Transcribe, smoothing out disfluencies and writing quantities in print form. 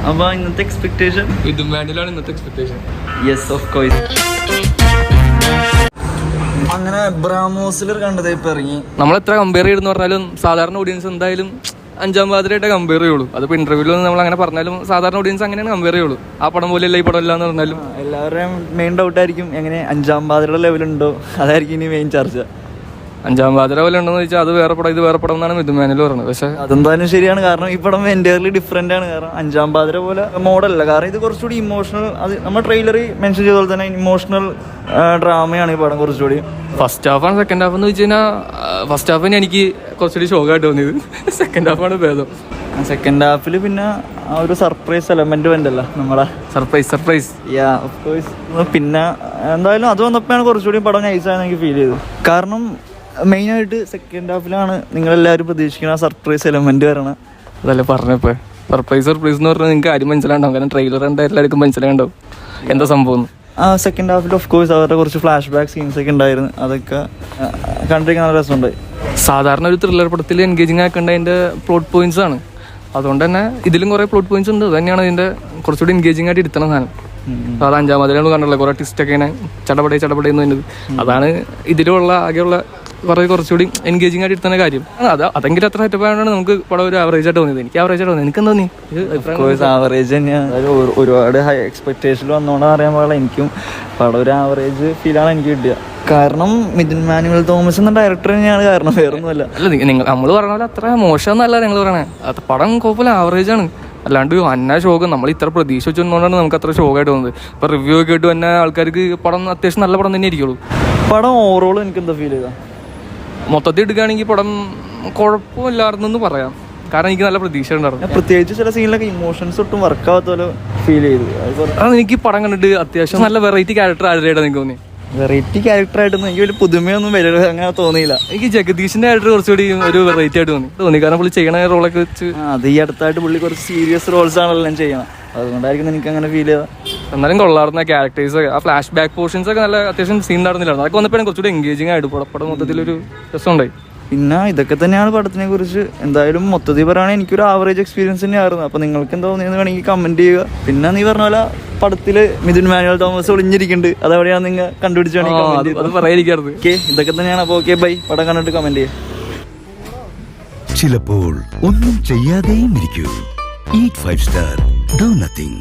അപ്പോൾ ഇന്നത്തെ എക്സ്പെക്ടേഷൻ ഇതും വേണ്ടിയിലാണ് ഇന്നത്തെ എക്സ്പെക്ടേഷൻ. Yes of course. അങ്ങനെ ബ്രാമോസിൽ കണ്ടത് ഇപ്പം ഇറങ്ങി. നമ്മൾ എത്ര കമ്പയർ ചെയ്തെന്ന് പറഞ്ഞാലും സാധാരണ ഓഡിയൻസ് എന്തായാലും അഞ്ചാം പാതിരായിട്ടേ കമ്പയർ ചെയ്യുള്ളൂ. അതിപ്പോൾ ഇന്റർവ്യൂവിൽ നമ്മൾ അങ്ങനെ പറഞ്ഞാലും സാധാരണ ഓഡിയൻസ് അങ്ങനെയാണ് കമ്പയർ ചെയ്യുള്ളൂ. ആ പടം പോലെയല്ല ഈ പടം ഇല്ല എന്ന് പറഞ്ഞാലും എല്ലാവരുടെയും മെയിൻ ഡൗട്ടായിരിക്കും എങ്ങനെ അഞ്ചാം പാതിരുടെ ലെവലുണ്ടോ, അതായിരിക്കും ഇനി മെയിൻ ചർച്ച. അഞ്ചാം പാതിര പോലെ ഉണ്ടെന്ന് ചോദിച്ചാൽ അത് വേറെ പടം ഇത് വേറെ പടം എന്നാണ് മിഥുൻ മാനുവൽ പറഞ്ഞത്. പക്ഷേ അതെന്തായാലും ശരിയാണ്. കാരണം ഈ പടം എൻ്റയർലി ഡിഫറെൻ്റ് ആണ്. കാരണം അഞ്ചാം പാതിര പോലെ മോഡലല്ല. കാരണം ഇത് കുറച്ചുകൂടി ഇമോഷണൽ, അത് നമ്മൾ ട്രെയിലറിൽ മെൻഷൻ ചെയ്ത പോലെ തന്നെ ഇമോഷണൽ ഡ്രാമയാണ് ഈ പടം കുറച്ചുകൂടി. ഫസ്റ്റ് ഹാഫാണ് സെക്കൻഡ് ഹാഫ് എന്ന് വെച്ച് കഴിഞ്ഞാൽ ഫസ്റ്റ് ഹാഫിന് എനിക്ക് കുറച്ചുകൂടി ഷോക്കായിട്ട് തോന്നിയത്. സെക്കൻഡ് ഹാഫാണ് ഭേദം. സെക്കൻഡ് ഹാഫിൽ പിന്നെ ആ ഒരു സർപ്രൈസ് എലമെന്റ് വേണ്ടല്ലോ നമ്മളെ സർപ്രൈസ് യാ ഓഫ് കോഴ്സ്. പിന്നെ എന്തായാലും അത് വന്നപ്പോഴാണ് കുറച്ചുകൂടി പടം നൈസായെന്ന് എനിക്ക് ഫീൽ ചെയ്തു. കാരണം മെയിനായിട്ട് സെക്കൻഡ് ഹാഫിലാണ് നിങ്ങളെല്ലാവരും പ്രതീക്ഷിക്കുന്ന സർപ്രൈസ് എലമെന്റ് വരണം. അതല്ലേ പറഞ്ഞപ്പോൾ സർപ്രൈസ് എന്ന് പറഞ്ഞാൽ നിങ്ങൾക്ക് ആരും മനസ്സിലാണ്ടാവും. കാരണം ട്രെയിലർ എന്താ എല്ലാവർക്കും മനസ്സിലാണ്ടാവും എന്താ സംഭവം. സെക്കൻഡ് ഹാഫിൽ ഓഫ് കോഴ്സ് അവരുടെ കുറച്ച് ഫ്ലാഷ് ബാക്ക് സീൻസ് ഒക്കെ ഉണ്ടായിരുന്നു. അതൊക്കെ കണ്ടിരിക്കാൻ നല്ല രസമുണ്ടായി. സാധാരണ ഒരു ത്രില്ലർ പടത്തിൽ എൻഗേജിങ് ആക്കേണ്ട അതിൻ്റെ പ്ലോട്ട് പോയിന്റ്സ് ആണ്. അതുകൊണ്ട് തന്നെ ഇതിലും കുറേ പ്ലോട്ട് പോയിന്റ്സ് ഉണ്ട്. അത് തന്നെയാണ് ഇതിൻ്റെ കുറച്ചുകൂടി എൻഗേജിങ് ആയിട്ട് ഇരുത്തണം സാധനം. അത് അഞ്ചാം അതിലാണ് കണ്ടല്ലോ കുറേ ട്വിസ്റ്റൊക്കെ ഇങ്ങനെ ചടപടയെന്ന് വരുന്നത്. അതാണ് ഇതിലുള്ള ആകെയുള്ള കുറച്ചുകൂടി എൻഗേജിങ് ആയിട്ട് ഇരുത്തുന്ന കാര്യം. അതെങ്കിലും അത്ര സെറ്റപ്പായതുകൊണ്ടാണ് നമുക്ക് പടം ഒരു ആവറേജ് ആയിട്ട് തോന്നിയത്. എനിക്ക് ആവറേജ് ആയിട്ട് തോന്നി. എനിക്ക് എന്താ തോന്നി? ആവറേജ് തന്നെയാണ്. ഒരുപാട് ഹൈ എക്സ്പെക്ടേഷൻ വന്നോണ്ടാണ് അറിയാൻ പാടില്ല. എനിക്കും പടം ഒരു ആവറേജ് ഫീലാണ് എനിക്ക് കിട്ടിയത്. കാരണം മിഥുൻ മാനുവൽ തോമസ് എന്ന ഡയറക്ടർ തന്നെയാണ് കാരണം, വേറൊന്നുമല്ല. അല്ല നിങ്ങൾ നമ്മൾ പറഞ്ഞ പോലെ അത്ര മോശമൊന്നല്ല നിങ്ങൾ പറയണേ. അത് പടം കുഴപ്പമില്ല, ആവറേജ് ആണ്. അല്ലാണ്ട് അന്ന ഷോക്ക് നമ്മൾ ഇത്ര പ്രതീക്ഷ വെച്ചുകൊണ്ടാണ് നമുക്ക് അത്ര ഷോക്കായിട്ട് തോന്നുന്നത്. ഇപ്പൊ റിവ്യൂ ഒക്കെ ഇട്ട് തന്നെ ആൾക്കാർക്ക് പടം അത്യാവശ്യം നല്ല പടം തന്നെ ആയിരിക്കുള്ളൂ. പടം ഓവറോൾ എനിക്ക് എന്താ ഫീൽ ചെയ്താ? മൊത്തത്തിൽ എടുക്കുകയാണെങ്കിൽ പടം കുഴപ്പമില്ലായിരുന്നെന്ന് പറയാം. കാരണം എനിക്ക് നല്ല പ്രതീക്ഷ ഉണ്ടായിരുന്നു. പ്രത്യേകിച്ച് ചില സീനിലൊക്കെ ഇമോഷൻസ് ഒട്ടും വർക്കാവാത്ത പോലെ ഫീൽ ചെയ്തു. അത് എനിക്ക് പടം കണ്ടിട്ട് അത്യാവശ്യം നല്ല വെറൈറ്റി ക്യാരക്ടർ ആരുടെയായിട്ട് എനിക്ക് തോന്നി. വെറൈറ്റി ക്യാരക്ടറായിട്ടൊന്നും എനിക്ക് വലിയ പുതുമയൊന്നും വരിക അങ്ങനെ തോന്നിയില്ല. എനിക്ക് ജഗദീഷിന്റെ ക്യാരക്ടർ കുറച്ചുകൂടി ഒരു വെറൈറ്റി ആയിട്ട് തോന്നി. കാരണം പുള്ളി ചെയ്യണ റോളൊക്കെ വെച്ച് അത് ഈ അടുത്തായിട്ട് പുള്ളി കുറച്ച് സീരിയസ് റോൾസ് ആണെല്ലാം ചെയ്യണം. അതുകൊണ്ടായിരിക്കും എനിക്ക് അങ്ങനെ ഫീൽ ചെയ്താൽ. എന്നാലും കൊള്ളാറുന്ന ക്യാരക്ടേഴ്സ് ഒക്കെ ആ ഫ്ലാഷ് ബാക്ക് പോർഷൻസ് ഒക്കെ നല്ല അത്യാവശ്യം സീൻ നടന്നില്ലായിരുന്നു. അതൊക്കെ വന്നപ്പോഴും കുറച്ചുകൂടി എൻഗേജിങ് ആയിട്ട് പടം മൊത്തത്തിലൊരു രസമുണ്ടായി. പിന്നെ ഇതൊക്കെ തന്നെയാണ് പടത്തിനെ കുറിച്ച്. എന്തായാലും മൊത്തത്തിൽ പറയുകയാണെങ്കിൽ എനിക്കൊരു ആവറേജ് എക്സ്പീരിയൻസ് തന്നെയായിരുന്നു. അപ്പോൾ നിങ്ങൾക്ക് എന്താ തോന്നിയെന്ന് വേണമെങ്കിൽ കമൻറ്റ് ചെയ്യുക. പിന്നെ നീ പറഞ്ഞ പോലെ പടത്തിൽ മിഥുൻ മാനുവൽ തോമസ് ഒളിഞ്ഞിരിക്കുന്നുണ്ട്. അതെവിടെയാണ് നിങ്ങൾ കണ്ടുപിടിച്ചു പറയാതിരിക്കാറുണ്ട്. ഓക്കെ, ഇതൊക്കെ തന്നെയാണ്. അപ്പോൾ ഓക്കെ ബൈ. പടം കണ്ടിട്ട് കമൻറ്റ് ചെയ്യുക. ചിലപ്പോൾ ഒന്നും ചെയ്യാതെയും ഇരിക്കൂ. Eat 5 star. Do nothing.